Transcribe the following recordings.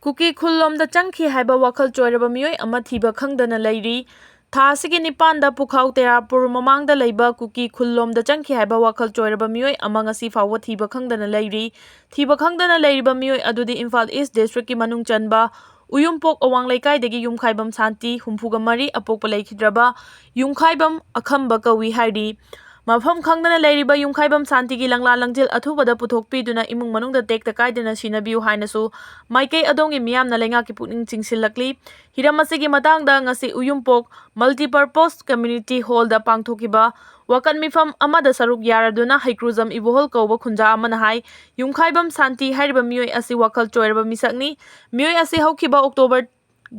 Kuki khulomda changki haiba wakhal choiraba mioi ama thiba khangdana leiri tha asigi nipanda pukhau terapur mamangda leiba Kuki khulomda changki haiba wakhal choiraba mioi ama ngasi fawa thiba khangdana leiri thiba khangdana leiriba mioi adudi Imphal East District ki manung chanba Uyumpok awang laikai dagi yumkhaibam santi humpuga mari apokpa leikidraba yumkhaibam akhamba kawi hairi Mafam khangdana leiriba yumkhaibam santi ki langla langjil athubada puthokpiduna imung manungda tekta kaidana sinabiu hainasu maikei adongi miyamna lenga ki pukning chingsilakli hiram asigi matangda ngasi Uyumpok multipurpose community hall da pangthokiba wakan mifam amada saruk yaraduna haikruzam ibohol kauba khunja amana hai yumkhaibam santi hairiba mioi asi wakhal choiraba misakni mioi asi haukiba October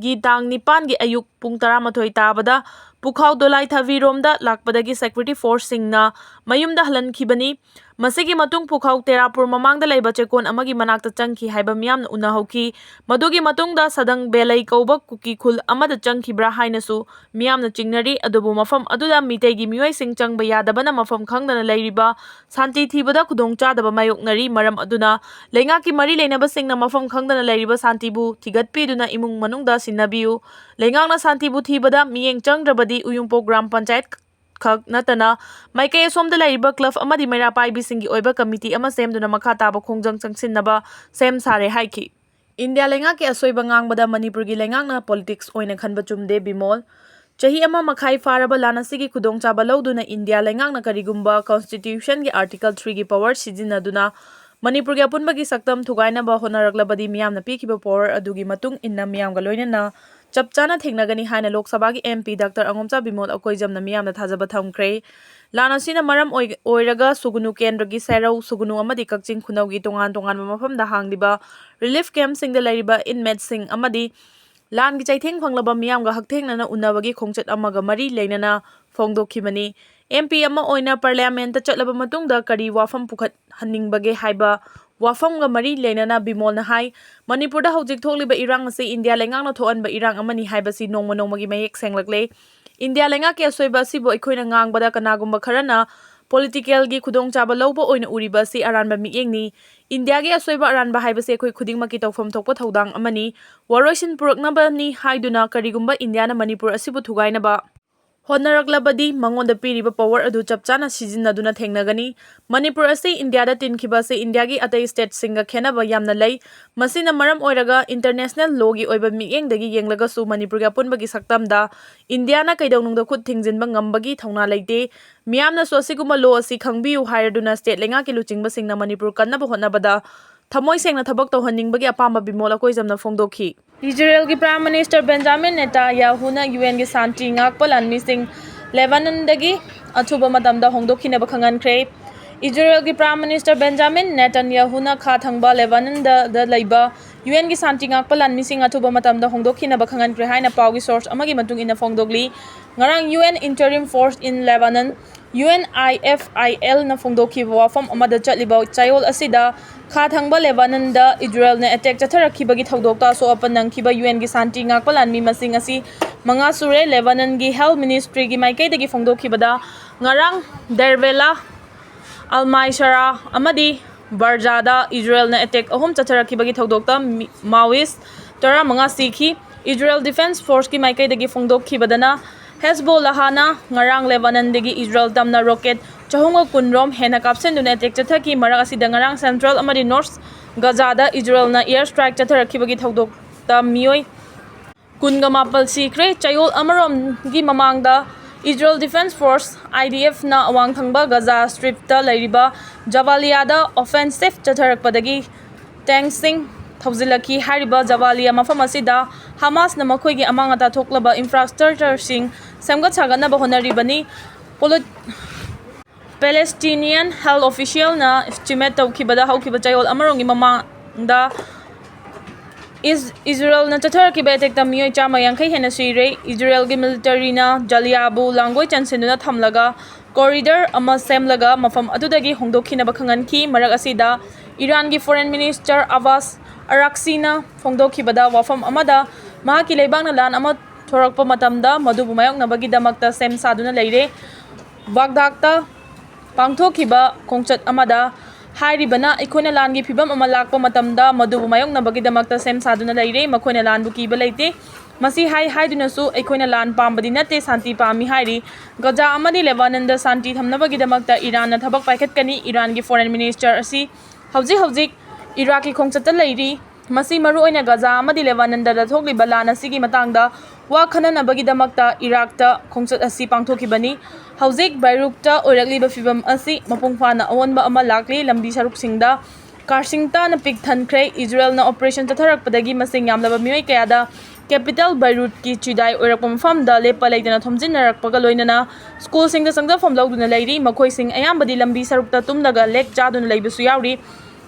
gi tang nipan gi ayuk pung 12 tabada pukhau dolai thaviromda lakpadagi security force singna mayumda halankhibani masigi matung pukhau terapur mamangda leiba chekon amagi manakta changki haiba miyamna unahauki madugi matungda sadang belai kauba Kuki khul amada changkibra hainasu miyamna chingnari adubu mafam aduda mitegi mioi sing changba yadabana mafam khangdana leiriba santi thibada khudong chadaba mayoknari maram aduna lenga ki mari leinaba singna mafam khangdana leiriba santibu thigatpiduna imung manungda sinabiu lengangna santibu thibada miyeng changrabadi Uyumpok gram panchayat khak natana maikei somda laiba club amadi mera paibi singi oiba committee ama semduna makha taba khongjang changsinnaba sem sare haiki India lenga ke asoiba ngangbada Manipur gi lengangna politics oina khanba chumde bimol chahi ama makhai faraba lanasigi khudong chaba loduna India lengangna karigumba constitution gi article 3 gi power sijinaduna Manipur gi apunba gi saktam thugaina ba honaraglabadi miyamna pikiba power adugi matung inna miyamga loinana chapchana thengnagani haina Lok Sabha gi MP Dr. Angomcha Bimol akoijamna miyamna thajaba thamkre lanasina maram oiraga sugunu kendra gi serau sugunu amadi kakching khunau gi tongan tongan mafamda hangliba relief camp singda lairiba inmate sing amadi lan gi chaitheng phanglaba miyamga hakthengna unabagi khongchat amaga mari leinana phongdokhibani MP ama oina parliament ta chatlaba matungda kari wafam pukhat hanningbage haiba wafamga mari leinana Bimol na hai Manipur da hojik thokliba irang ase India lengangna thoanba irang amani haibasi nongma nongmagi mayek senglakle India lenga ke soiba sibo ikhoina ngangbada kanagumba kharana political gi khudong chaba lawba oina uriba si Aronba miyengni India gi asoiba Aronba haibase khoi khudingmaki tawfam thokpa thodang amani waroisin puraknaba ni haiduna karigumba India na Manipur asibu thugainaba honaraglabadi mangonda piriba power adu chapchana sijinaduna thengnagani Manipur ase India da tinkhiba se India gi atai state singa khenaba yamna lei masina maram oiraga international law gi oiba miyengdagi yenglaga su Manipur ga punbagi saktamda India na kaidawnungda khut thingjinba ngambagi thauna leite miyamna so asiguma law asi khangbiu hairaduna state lenga ki luchingba singna Manipur kannaba honabada thamoi sengna thabak tawhanningbagi apamba Bimol akoijamna phongdokhi Israel ki Prime Minister Benjamin Netanyahu na UN ki santi ngakpa lanmi sing Lebanon dagi athuba matamda hongdokhinaba khangankre Israel ki Prime Minister Benjamin Netanyahu na kha thangba Lebanon da laiba UN ki santi ngakpa lanmi sing athuba matamda hongdokhinaba khangankre haina pawgi source amagi matung ina phongdogli ngarang UN Interim Force in Lebanon UNIFIL na phongdokhi wafam amada chatliba chayol asida kha thangba Lebanon da Israel na attack chatharakibagi thodokta so apanang kiba UN gi santi ngakpa lanmi masing asi manga sure Lebanon gi Health Ministry gi maikei dagi phongdokhibada ngarang Derbela Almaishara amadi Barjada Israel na attack ahum chatharakibagi thodokta Maoist tara manga sikhi Israel Defense Force ki maikei dagi phongdokhibadana Hezbollah na ngarang Lebanon dagi Israel tamna rocket chahunga kunrom hena kapsenduna attack chathaki marak asida ngarang Central amadi North Gaza da Israel na air strike chatharakibagi thodokta mioi kunga mapal sikre chayol amarom gi mamangda Israel Defense Force IDF na awang thangba Gaza Strip ta lairiba Jabalia da offensive chatharakpadagi tanks sing thawzilaki hariba Jabalia mafam asida Hamas na makhoigi amangata thoklaba infrastructure sing semgat saganaba honaribani Palestinian health official na estimate tawkibada hawkiba chayol amarongi mamangda Israel na chatharakibay attack ta miyoi chama yangkai hena sire Israel gi military na Jaliabu langoi chansenduna thamlaga corridor ama semlaga mafam adudagi hongdokhinaba khanganki marak asida Iran gi foreign minister Abbas Araksina phongdokhibada wafam amada mahaki leibangna lan ama thorakpa matamda madubu mayoknabagi damakta sem saduna leire Baghdadta pangthokhiba khongchat amada हाइरिबना अखोइना लानगी फिबम अमा Lakpa मतमदा मदुबु मायोंगनबगिदमक्ता same सादुना लैरे मखोइना लानबु कीबा लैते मसी हाइदुनसु अखोइना लान पामबदि नते शांति पामी हाइरि गजा अमदि लेबानंद शांति थमनबगिदमक्ता Iran थबक पाइखतकनी Iran की foreign minister असि हौजिक Iraq की खोंगचत लैरि मसी मरु ओइना गजा अमदि लेबानंद थोकलिबा लान असिगी मतंगदा वा खननबगिदमक्ता इराकता खोंगचत असि पांगथोखिबनी हौजिक बैरूकता ओइरकलिबा फिबम असि मपुंगफाना अवोनबा अमा लाकली लंबी सरुकसिंगदा कारसिंगता न पिक थनख्रे इजराइल न ऑपरेशन चथरकपदगी मसिंग यामलबा मियोय कयादा कैपिटल बैरूट की चिदाई ओइरकपा मफमदा लेपा लैदना थोमजिनरकपगा लोइनना स्कूल सिंगदा संगदफम लौदुना लैरि मखोइसिंग अयामबदि लंबी सरुकता तुमदगा लेक चादुना लैबसु यावरि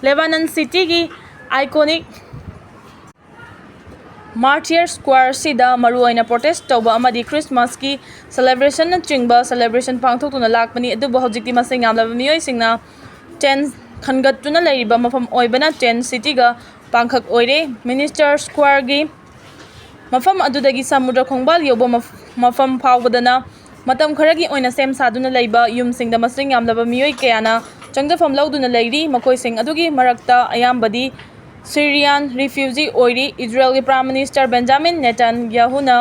लेबानन सिटी की आइकोनिक मार्टियर स्क्वायर सिदा मरुओइना प्रोटेस्ट तौबा अमदि क्रिसमस की सेलिब्रेशन न चिंगबा सेलिब्रेशन पांगथोक्तुना लाकपनि अदुबो हौजिकति मसिंग यामलबा मियोयसिंगना टेन खनगतुना लैरिबा मफम ओइबना टेन सिटीगा पांखक ओइरे मिनिस्टर स्क्वायर की मफम अदुदगी समुद्र खोंगबाल योबो मफम फावबदना मतम खरगी ओइना सेम सादुना लैबा युमसिंगदा मसिंग यामलबा मियोय कयाना चंगदफम लौदुना लैरि मखोइसिंग अदुगी मरक्ता अयामबदि सीरियन रिफ्यूजी ओइरी इजराइल की प्राइम मिनिस्टर बेंजामिन नेतन्याहुना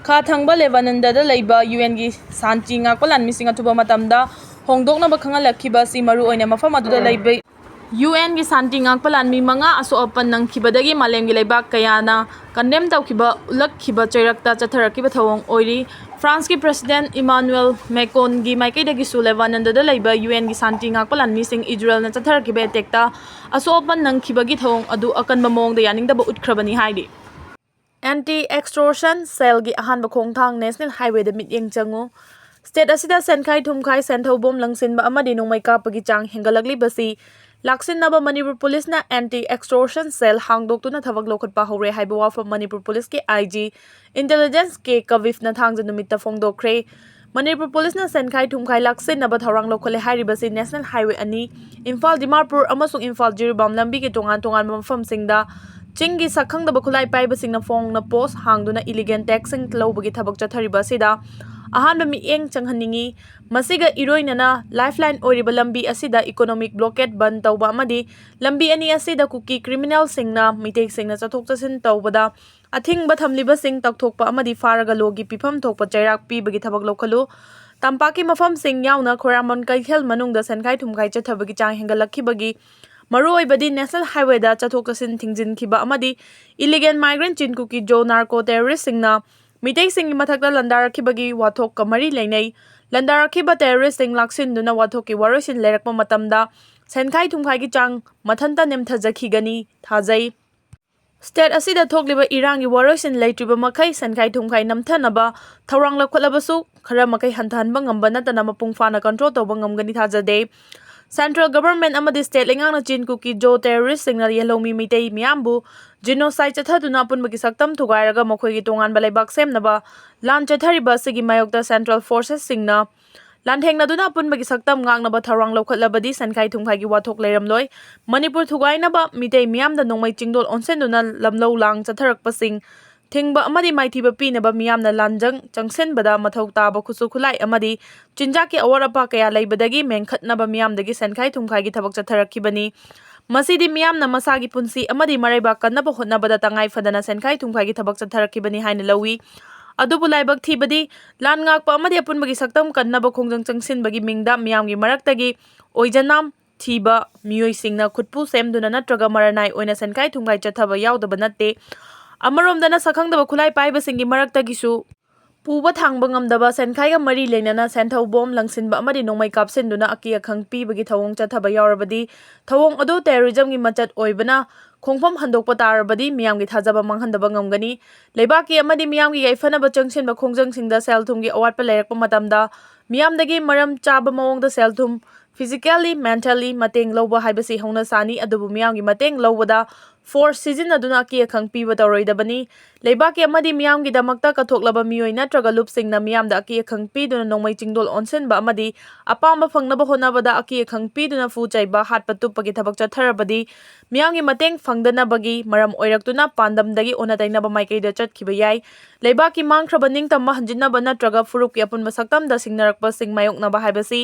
खा थंगबा लेबानंददा लैबा यूएन की शांति ngakpa lanmising athuba matamda hongdoknaba khangalakhiba si maru oina mafam aduda laiba UN की शांति ngakpa lanmi manga aso opan nangkhibadagi malemgi leibak kayana condemn tawkhiba ulakhiba chairakta chatharakiba thawong oiri France की president Emmanuel Macron की माइकैदगी सु लेबानंददा लैबा UN की शांति ngakpa lanmising Israel न चथरकिबे अटैकता असोपन नंगखिबगी थवong अदु अकनबा मोंगदा यानिंगदबा उतख्रबनी हाइदि एंटी एक्सटोर्शन सेल की अहानबा खोंगथांग नेशनल हाईवे द मिटयेंग चंगो स्टेट असिदा सेनखाई थुमखाई सेंथौबोम लंगसिनबा अमदि नोंमै कापगी चांग हेंगलकलिबसी लाक्सिनबा मणिपुर पुलिस ना एंटी एक्सटोर्शन सेल हांगदोक्तुना थबक लोखटपा हौरे हाइबा वाफम मणिपुर पुलिस के आईजी इंटेलिजेंस के कविफ ना थांगज नुमित्ता फोंगदोखरे मणिपुर पुलिस ना सेनखाई थुमखाई लाक्सिनबा थौरांग लोखले हाइरिबसी नेशनल हाईवे अनि इम्फाल दिमापुर अमसुंग इम्फाल जिरिबाम लंबी के तोंगान तोंगान मफमसिंगदा चिंगी सखंगदबा खुलाई पाइबसिंगना फोंगना पोस्ट हांगदुना इलिगेंट टैक्सिंग लौबगी थबक चथरिबसिदा अहानबा मियेंग चंगहनिंगी मसिगा इरोइनना लाइफलाइन ओरिबा लंबी असिदा इकोनॉमिक ब्लॉकेट बंद तौबा अमदि लंबी अनि असिदा कुकी क्रिमिनल सिंगना मिटेक सिंगना चथोक चसिन तौबदा अथिंगबा थमलिबा सिंग तकथोकपा अमदि फारगा लोगी पिफम थोकपा चैराक पीबगी थबक लोखलु तंपाकी मफम सिंग याउना खोरामन कैथेल मनुंगदा सेनखाई थुमखाई चथबगी चांग हेंगलखिबगी मरुओइबदि नेशनल हाईवे दा चथोक चसिन थिंगजिनखिबा अमदि इलीगल माइग्रेंट चिनकुकी जो नार्को टेररिस्ट सिंगना मिटेक सिंग मथकदा लंदारखिबगी वाथोक कमरी लेनै लंदारखिबा टेररिस्ट सिंग लाक्सिनदुना वाथोकी वारोसिन लेरकपा मतमदा सेनखाई थुमखाई की चांग मथनता नेमथजखिगनी थाजै स्टेट असिदा थोकलिबा इरांगी वारोसिन लेट्रिबा मखै सेनखाई थुमखाई नमथनबा थौरांग लखलबसु खरा मखै हंथहनबा ngamba natana mapung fana control tawba ngamgani thajade central government अमदि स्टेट लेंगांगना चिनकुकी जो टेररिस्ट सिंगना येलोमी मिटै मियामबु जिनोसाइड चथदुना पुनबगी सक्तम थुगायरगा मखोयगी तोंगानबा लेबाक सेमनबा लान चथरिबा सिगी मायोक्ता सेंट्रल फोर्सेस सिंगना लानथेंगनादुना पुनबगी सक्तम ngangnaba थौरांग लौखलबदि सेनखाई थुमखाईगी वाथोक लेरमलोय मणिपुर थुगायनबा मिटै मियामदा नोंमै चिंगदोल ओनसेनदुना लमलौ लांग चथरकपसिंग थिंगबा अमदि माइथिबा पीनबा मियामना लांजंग चंगसेनबदा मथौ ताबा खुसु खुलाई अमदि चिंजाकी अवर अपा कया लैबदगी मेंखतनबा मियामदगी सेनखाई थुमखाईगी थबक चथरखिबनी मसीदी मियामना मसागी पुंसी अमदि मरैबा कन्नबा होतनबदा तंगाई फदना सेनखाई थुमखाईगी थबक चथरखिबनी हाइना लौवी अदुबु लाइबक थीबदी लान ngakpa अमदि अपुनबगी सक्तम कन्नबा खोंजंग चंगसिनबगी मिंगदा मियामगी मरक्तगी ओइजनाम थीबा मियोइसिंगना खुटपु सेमदुना नत्रगा मरनाई ओइना सेनखाई थुमखाई चथबा यावदबा नत्ते अमरोमदना सखंगदबा खुलाई पाइबसिंगी मरक्तगिसु पुबा थांबा ngamdaba सेनखाईगा मरी लेनना सेंथौ बोम लंगसिनबा अमदि नोंमै कापसिनदुना अकी अखंग पीबगी थवोंग चथबा यावरबदी थवोंग अदु टेररिज्मगी मचत ओइबना खोंगफम हंदोकपा तारबदी मियामगी थाजबा मांगहंदबा ngamgani लेबाकी अमदि मियामगी याइफनबा चंगसिनबा खोंजंगसिंगदा सेलथुमगी अवाटपा लेरकपा मतमदा मियामदगी मरम चाबा मवोंगदा सेलथुम फिजिकली मेंटली mateंग लौबा हाइबसी हौना सानी अदुबु मियामगी mateंग लौबदा फोर्स सिजिनदुना की अखंग पीबा तौरोइदबनी लेबाकी अमदि मियामगी दमक्ता कथोकलबा मियोइ नत्रगा लुपसिंगना मियामदा अकी अखंग पीदुना नोंमै चिंगदोल ओनसेनबा अमदि अपाम फंगनबा होनबदा अकी अखंग पीदुना फुचाइबा हाटपा तुप्पगी थबक चथरबदी मियामगी mateंग फंगदनबगी मरम ओइरक्तुना पांदमदगी ओनतैनबा माइकैदा चटखिबा याइ लेबाकी मांगख्रबा निंगतम्मा हंजिनबा नत्रगा फुरुपकी अपुनबा सक्तमदा सिंगनरकपा सिंग मायोकनबा हाइबसी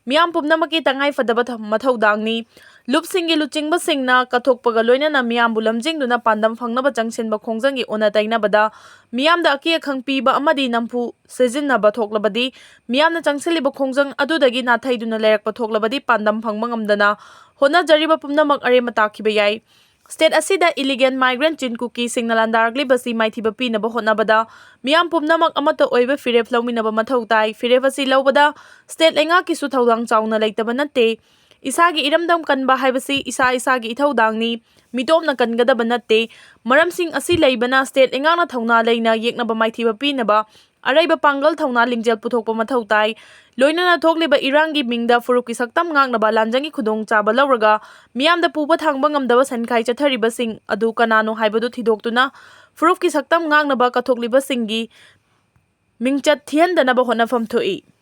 मियाम पुमनमकी तंगाई फदबा मथौदांगनी ꯂꯨꯞꯁꯤꯡꯒꯤ ꯂꯨꯆꯤꯡꯕꯁꯤꯡꯅ ꯀꯠꯊꯣꯛꯄꯒ ꯂꯣꯏꯅꯅ ꯃꯤꯌꯥꯝꯕꯨ ꯂꯝꯖꯤꯡꯗꯨꯅ ꯄꯥꯟꯗꯝ ꯐꯪꯅꯕ ꯆꯪꯁꯤꯟꯕ ꯈꯣꯡꯖꯪꯒꯤ ꯑꯣꯟꯅ ꯇꯩꯅꯕꯗ ꯃꯤꯌꯥꯝꯗ ꯑꯀꯤ ꯑꯈꯪ ꯄꯤꯕ ꯑꯃꯗꯤ ꯅꯝꯐꯨ ꯁꯤꯖꯤꯟꯅꯕ ꯊꯣꯛꯂꯕꯗꯤ ꯃꯤꯌꯥꯝꯅ ꯆꯪꯁꯤꯜꯂꯤꯕ ꯈꯣꯡꯖꯪ ꯑꯗꯨꯗꯒꯤ ꯅꯥꯊꯩꯗꯨꯅ ꯂꯩꯔꯛꯄ ꯊꯣꯛꯂꯕꯗꯤ ꯄꯥꯟꯗꯝ ꯐꯪꯕ ꯉꯝꯗꯅ ꯍꯣꯠꯅꯖꯔꯤꯕ ꯄꯨꯝꯅꯃꯛ ꯑꯔꯦꯝꯕ ꯇꯥꯈꯤꯕ ꯌꯥꯏ꯫ ꯁ꯭ꯇꯦꯠ ꯑꯁꯤꯗ ꯏꯂꯤꯒꯦꯟ ꯃꯥꯏꯒ꯭ꯔꯦꯟꯠ ꯆꯤꯟ ꯀꯨꯀꯤꯁꯤꯡꯅ ꯂꯥꯟꯗꯥꯔꯛꯂꯤꯕꯁꯤ ꯃꯥꯏꯊꯤꯕ ꯄꯤꯅꯕ ꯍꯣꯠꯅꯕꯗ ꯃꯤꯌꯥꯝ ꯄꯨꯝꯅꯃꯛ ꯑꯃꯠꯇ ꯑꯣꯏꯕ ꯐꯤꯔꯦꯞ ꯂꯧꯃꯤꯟꯅꯕ ꯃꯊꯧ ꯇꯥꯏ꯫ ꯐꯤꯔꯦꯞ ꯑꯁꯤ ꯂꯧꯕꯗ ꯁ꯭ꯇꯦꯠ ꯂꯩꯉꯥꯛꯀꯤꯁꯨ ꯊꯧꯗꯥꯡ ꯆꯥꯎꯅ ꯂꯩꯇꯕ ꯅꯠꯇꯦ꯫ ꯏꯁꯥꯒꯤ ꯏꯔꯝꯗꯝ ꯀꯟꯕ ꯍꯥꯏꯕꯁꯤ ꯏꯁꯥꯒꯤ ꯏꯊꯧꯗꯥꯡꯅꯤ, ꯃꯤꯇꯣꯞꯅ ꯀꯟꯒꯗꯕ ꯅꯠꯇꯦ꯫ ꯃꯔꯝꯁꯤꯡ ꯑꯁꯤ ꯂꯩꯕꯅ ꯁ꯭ꯇꯦꯠ ꯂꯩꯉꯥꯛꯅ ꯊꯧꯅꯥ ꯂꯩꯅ ꯌꯦꯛꯅꯕ ꯃꯥꯏꯊꯤꯕ ꯄꯤꯅꯕ ꯑꯔꯩꯕ ꯄꯥꯡꯒꯜ ꯊꯧꯅꯥ ꯂꯤꯡꯖꯦꯜ ꯄꯨꯊꯣꯛꯄ ꯃꯊꯧ ꯇꯥꯏ꯫ ꯂꯣꯏꯅꯅ ꯊꯣꯛꯂꯤꯕ ꯏꯔꯥꯡꯒꯤ ꯃꯤꯡꯗ ꯐꯨꯔꯨꯞꯀꯤ ꯁꯛꯇꯝ ꯉꯥꯛꯅꯕ ꯂꯥꯟꯖꯪꯒꯤ ꯈꯨꯗꯣꯡꯆꯥꯕ ꯂꯧꯔꯒ ꯃꯤꯌꯥꯝꯗ ꯄꯨꯕ ꯊꯥꯡꯕ ꯉꯝꯗꯕ ꯁꯟꯈꯥꯏ ꯆꯠꯊꯔꯤꯕꯁꯤꯡ ꯑꯗꯨ ꯀꯅꯥꯅꯣ ꯍꯥꯏꯕꯗꯨ ꯊꯤꯗꯣꯛꯇꯨꯅ ꯐꯨꯔꯨꯞꯀꯤ ꯁꯛꯇꯝ ꯉꯥꯛꯅꯕ ꯀꯠꯊꯣꯛꯂꯤꯕꯁꯤꯡꯒꯤ ꯃꯤꯡꯆꯠ ꯊꯤꯍꯟꯗꯅꯕ ꯍꯣꯠꯅꯐꯝ ꯊꯣꯛꯏ꯫